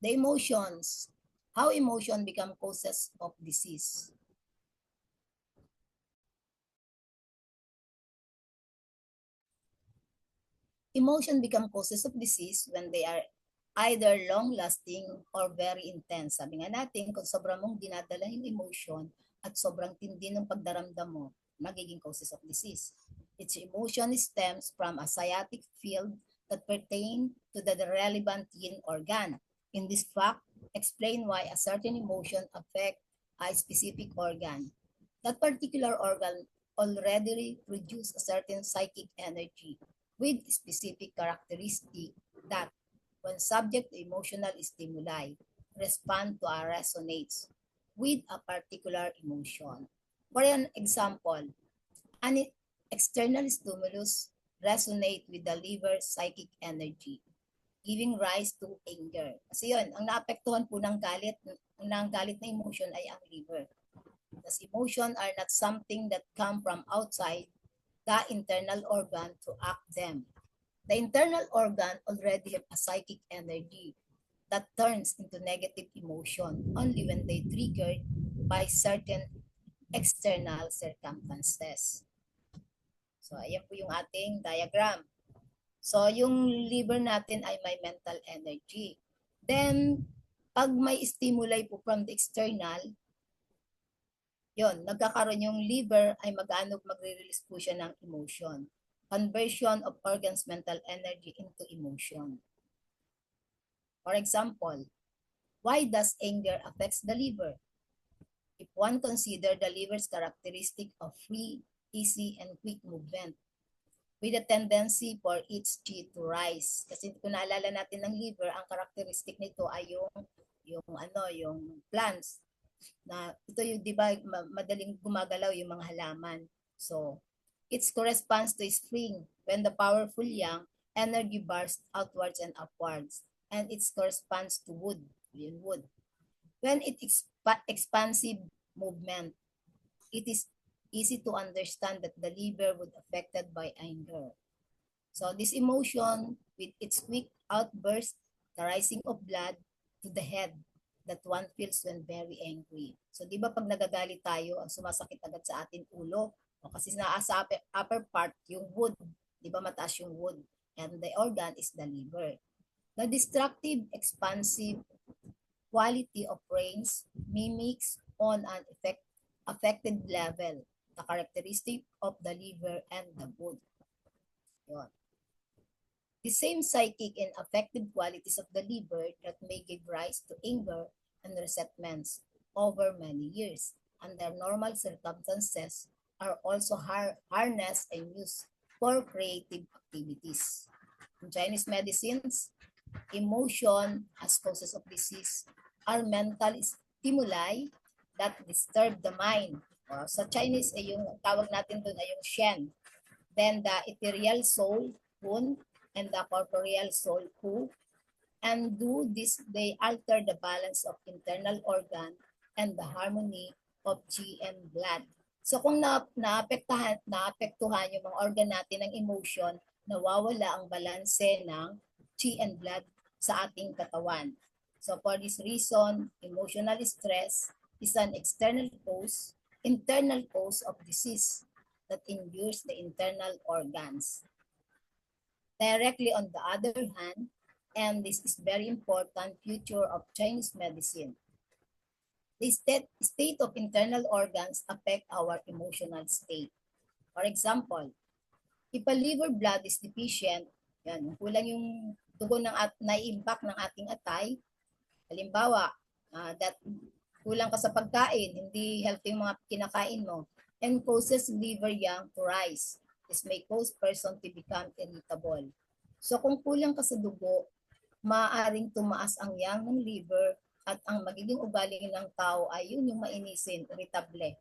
The emotions. How emotion become causes of disease. Emotion become causes of disease when they are either long-lasting or very intense. Sabi nga natin, kung sobrang mong dinadala yung emotion at sobrang tindi ng pagdaramdam mo, magiging causes of disease. Its emotion stems from a sciatic field that pertain to the relevant yin organ. In this fact, explain why a certain emotion affect a specific organ. That particular organ already produce a certain psychic energy with specific characteristic that, when subject to emotional stimuli, respond to or resonates with a particular emotion. For an example, an external stimulus resonate with the liver's psychic energy, giving rise to anger. Kasi yun, ang naapektuhan po ng galit na emotion ay ang liver. Thus, emotion are not something that come from outside the internal organ to act them. The internal organ already have a psychic energy that turns into negative emotion only when they triggered by certain external circumstances. So, ayan po yung ating diagram. So, yung liver natin ay may mental energy. Then, pag may stimuli po from the external, yon, nagkakaroon yung liver ay magre-release po siya ng emotion. Conversion of organs' mental energy into emotion. For example, why does anger affects the liver? If one consider the liver's characteristic of free, easy, and quick movement, with a tendency for its chi to rise. Kasi kung naalala natin ng liver, ang characteristic nito ay yung plants na ito yung 'di ba madaling gumagalaw yung mga halaman. So, it corresponds to spring when the powerful yang energy bursts outwards and upwards, and it corresponds to wood, yung wood. When it expansive movement, it is easy to understand that the liver would affected by anger. So this emotion, with its quick outburst, the rising of blood to the head that one feels when very angry. So di ba pag nagagalit tayo, ang sumasakit agad sa atin ulo, o kasi nasa upper part yung wood, di ba mataas yung wood, and the organ is the liver. The destructive, expansive quality of rains mimics on an affected level the characteristic of the liver and the wood. Yun. The same psychic and affective qualities of the liver that may give rise to anger and resentments over many years under normal circumstances are also harnessed and used for creative activities. In Chinese medicines, emotion as causes of disease are mental stimuli that disturb the mind. Sa Chinese, ay yung tawag natin doon ay yung Shen. Then the ethereal soul, Hun, and the corporeal soul, Hu. And do this, they alter the balance of internal organ and the harmony of chi and blood. So kung naapektuhan yung mga organ natin ng emotion, nawawala ang balanse ng chi and blood sa ating katawan. So for this reason, emotional stress is an internal cause of disease that injures the internal organs. Directly on the other hand, and this is very important future of Chinese medicine, the state of internal organs affect our emotional state. For example, if a liver blood is deficient, yan, kulang yung dugo na-impact ng ating atay, halimbawa, that kulang ka sa pagkain, hindi healthy yung mga kinakain mo, and causes liver yang to rise. This may cause person to become irritable. So kung kulang ka sa dugo, maaaring tumaas ang yang ng liver at ang magiging ugali ng tao ay yun yung mainisin, irritable.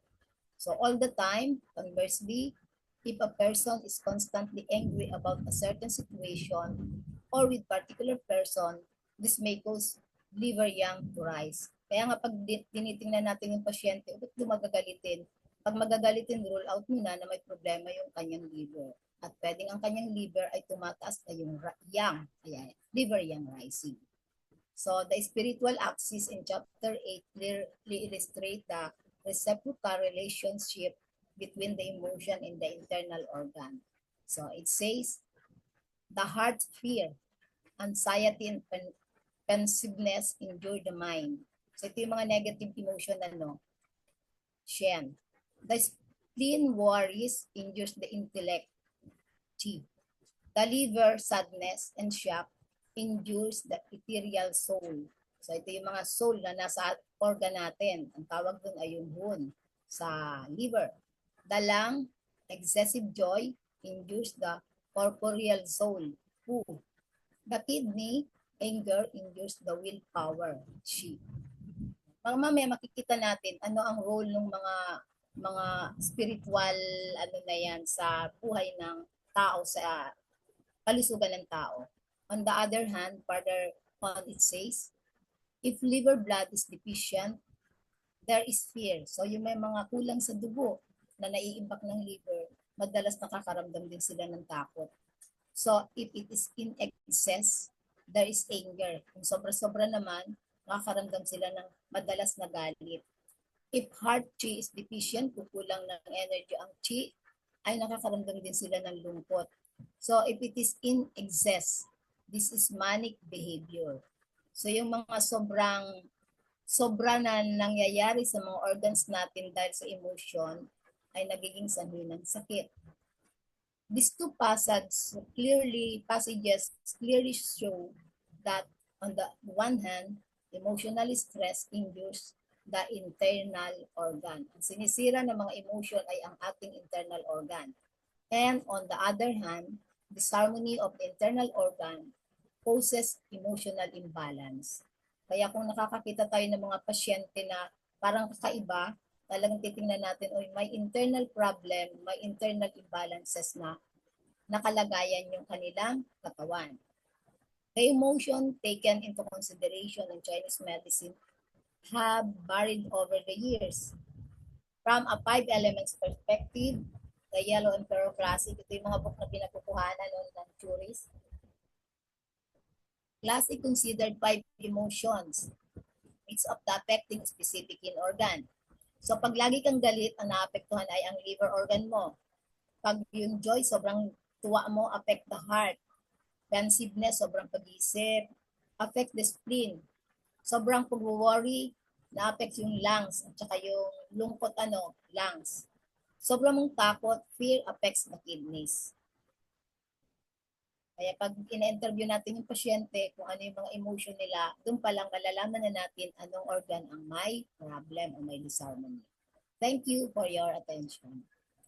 So all the time, conversely, if a person is constantly angry about a certain situation or with particular person, this may cause liver yang to rise. Kaya nga pag tinitingnan natin yung pasyente, ba't magagalitin? Pag magagalitin, rule out mo na may problema yung kanyang liver. At pwedeng ang kanyang liver ay tumataas na yung yang, liver yang rising. So the spiritual axis in chapter 8 clearly illustrate the reciprocal relationship between the emotion and the internal organ. So it says, the heart fear, anxiety, and pensiveness endure the mind. So ito yung mga negative emotion Shen. The spleen worries endures the intellect, Chi. The liver, sadness, and shock endures the ethereal soul. So ito yung mga soul na nasa organ natin. Ang tawag dun ay yung hun sa liver. The lung, excessive joy endures the corporeal soul, Hu. The kidney, anger endures the willpower, Shi. Mamaya makikita natin ano ang role ng mga spiritual na yan sa buhay ng tao, sa kalusugan ng tao. On the other hand, further on it says, if liver blood is deficient, there is fear. So yung may mga kulang sa dugo na naiimbak ng liver, madalas nakakaramdam din sila ng takot. So if it is in excess, there is anger. Kung sobra-sobra naman, nakakaramdam sila ng madalas na galit. If heart chi is deficient, kukulang ng energy ang chi, ay nakakaramdam din sila ng lungkot. So if it is in excess, this is manic behavior. So yung mga sobra na nangyayari sa mga organs natin dahil sa emotion ay nagiging sanhi ng sakit. These two passages clearly show that on the one hand, emotional stress induces the internal organ. Ang sinisira ng mga emotion ay ang ating internal organ. And on the other hand, disharmony of the internal organ causes emotional imbalance. Kaya kung nakakakita tayo ng mga pasyente na parang kakaiba, talagang titingnan natin, may internal problem, may internal imbalances na nakalagayan yung kanilang katawan. The emotion taken into consideration in Chinese medicine have varied over the years. From a 5 elements perspective, the Yellow Emperor Classic, ito yung mga book na pinagkukuhanan ng tourists. Classic considered 5 emotions, each of the affecting specific in organ. So pag lagi kang galit, ang naapektuhan ay ang liver organ mo. Pag yung joy, sobrang tuwa mo, affect the heart. Pensiveness, sobrang pag-isip, affect the spleen. Sobrang pag-worry, na-affect yung lungs, at saka yung lungkot, lungs. Sobrang mong takot, fear affects the kidneys. Kaya pag ina-interview natin yung pasyente, kung ano yung mga emotion nila, doon pa lang malalaman na natin anong organ ang may problem o may disharmony. Thank you for your attention.